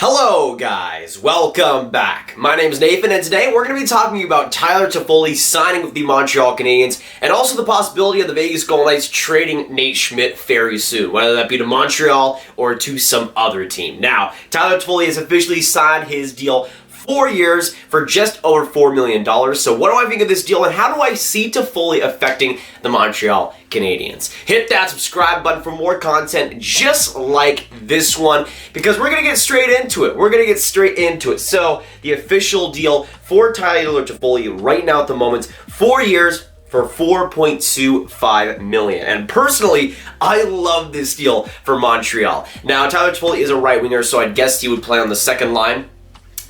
Hello guys, welcome back. My name is Nathan and today we're going to be talking about Tyler Toffoli signing with the Montreal Canadiens and also the possibility of the Vegas Golden Knights trading Nate Schmidt very soon, whether that be to Montreal or to some other team. Now, Tyler Toffoli has officially signed his deal 4 years for just over $4 million. So what do I think of this deal and how do I see Toffoli affecting the Montreal Canadiens? Hit that subscribe button for more content just like this one because we're going to get straight into it. So the official deal for Tyler Toffoli right now at the moment, 4 years for $4.25 million. And personally, I love this deal for Montreal. Now, Tyler Toffoli is a right winger, so I'd guess he would play on the second line.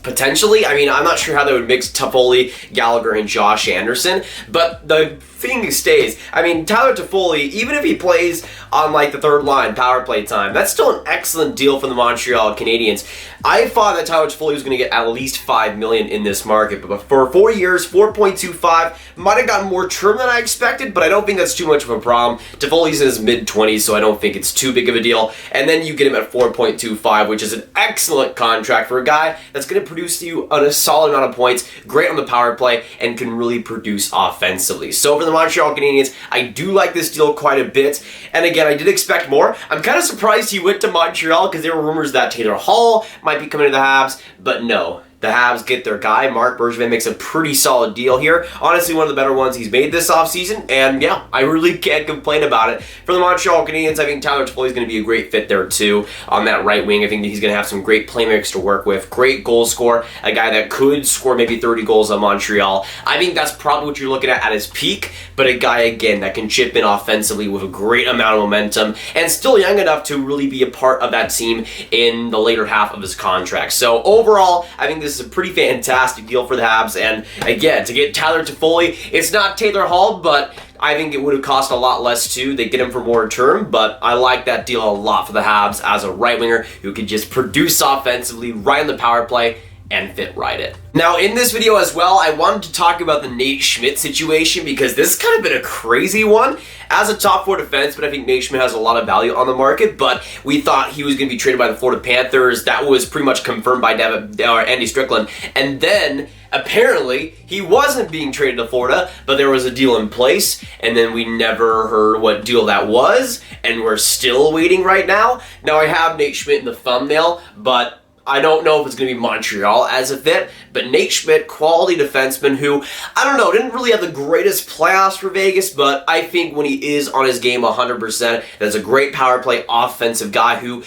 Potentially. I mean, I'm not sure how they would mix Toffoli, Gallagher, and Josh Anderson, but the thing stays. I mean, Tyler Toffoli, even if he plays on like the third line, power play time, that's still an excellent deal for the Montreal Canadiens. I thought that Tyler Toffoli was going to get at least $5 million in this market, but for 4 years, 4.25, might have gotten more term than I expected, but I don't think that's too much of a problem. Toffoli's in his mid-20s, so I don't think it's too big of a deal, and then you get him at 4.25, which is an excellent contract for a guy that's going to produce you a solid amount of points, great on the power play, and can really produce offensively. So for the Montreal Canadiens, I do like this deal quite a bit, and again, I did expect more. I'm kind of surprised he went to Montreal because there were rumors that Taylor Hall might be coming to the Habs, but no. The Habs get their guy. Marc Bergevin makes a pretty solid deal here. Honestly, one of the better ones he's made this offseason, and yeah, I really can't complain about it. For the Montreal Canadiens, I think Tyler Toffoli is going to be a great fit there too on that right wing. I think that he's going to have some great playmakers to work with, great goal scorer, a guy that could score maybe 30 goals on Montreal. I think that's probably what you're looking at his peak, but a guy, again, that can chip in offensively with a great amount of momentum and still young enough to really be a part of that team in the later half of his contract. So overall, I think this is a pretty fantastic deal for the Habs, and again, to get Tyler Toffoli, it's not Taylor Hall, but I think it would have cost a lot less too. They get him for more term, but I like that deal a lot for the Habs as a right winger who could just produce offensively, right on the power play, and fit right in. Now, in this video as well, I wanted to talk about the Nate Schmidt situation because this has kind of been a crazy one. As a top four defenseman, I think Nate Schmidt has a lot of value on the market, but we thought he was going to be traded by the Florida Panthers. That was pretty much confirmed by Andy Strickland. And then, apparently, he wasn't being traded to Florida, but there was a deal in place, and then we never heard what deal that was, and we're still waiting right now. Now, I have Nate Schmidt in the thumbnail, but I don't know if it's going to be Montreal as a fit, but Nate Schmidt, quality defenseman who, I don't know, didn't really have the greatest playoffs for Vegas, but I think when he is on his game 100%, that's a great power play offensive guy who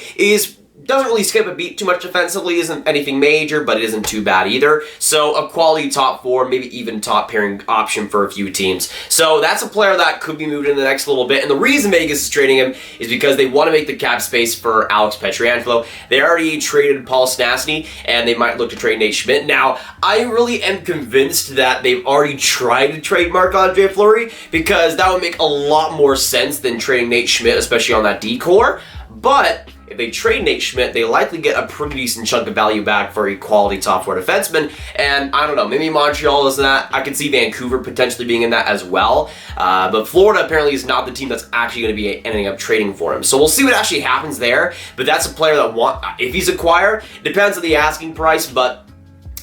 doesn't really skip a beat too much defensively, isn't anything major, but it isn't too bad either. So a quality top four, maybe even top pairing option for a few teams. So that's a player that could be moved in the next little bit. And the reason Vegas is trading him is because they want to make the cap space for Alex Pietrangelo. They already traded Paul Stastny, and they might look to trade Nate Schmidt. Now, I really am convinced that they've already tried to trade Marc-Andre Fleury because that would make a lot more sense than trading Nate Schmidt, especially on that D-core. But if they trade Nate Schmidt, they likely get a pretty decent chunk of value back for a quality top four defenseman. And I don't know, maybe Montreal is in that. I could see Vancouver potentially being in that as well. But Florida apparently is not the team that's actually going to be ending up trading for him. So we'll see what actually happens there. But that's a player that if he's acquired, depends on the asking price, but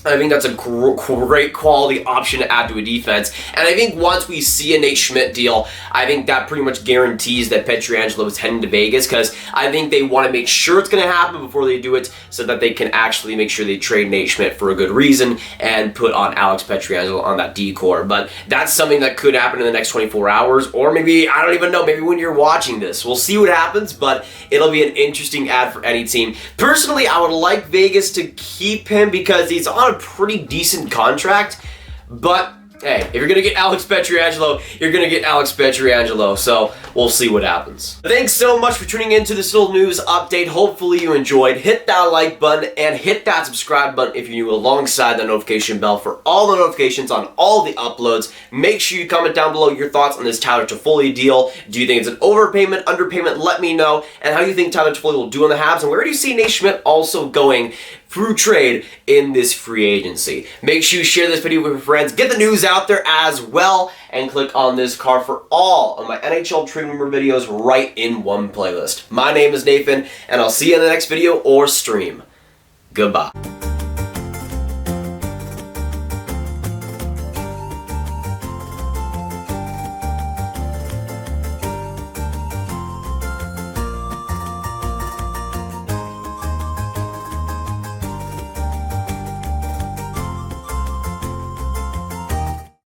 I think that's a great quality option to add to a defense. And I think once we see a Nate Schmidt deal, I think that pretty much guarantees that Pietrangelo is heading to Vegas because I think they want to make sure it's going to happen before they do it so that they can actually make sure they trade Nate Schmidt for a good reason and put on Alex Pietrangelo on that D-core. But that's something that could happen in the next 24 hours or maybe, I don't even know, maybe when you're watching this. We'll see what happens, but it'll be an interesting ad for any team. Personally, I would like Vegas to keep him because he's on a pretty decent contract, but hey, if you're going to get Alex Pietrangelo, you're going to get Alex Pietrangelo, so we'll see what happens. Thanks so much for tuning into this little news update. Hopefully you enjoyed. Hit that like button and hit that subscribe button if you're new alongside the notification bell for all the notifications on all the uploads. Make sure you comment down below your thoughts on this Tyler Toffoli deal. Do you think it's an overpayment, underpayment? Let me know. And how do you think Tyler Toffoli will do on the Habs? And where do you see Nate Schmidt also going through trade in this free agency? Make sure you share this video with your friends. Get the news out there as well. And click on this card for all of my NHL trade rumor videos right in one playlist. My name is Nathan, and I'll see you in the next video or stream. Goodbye.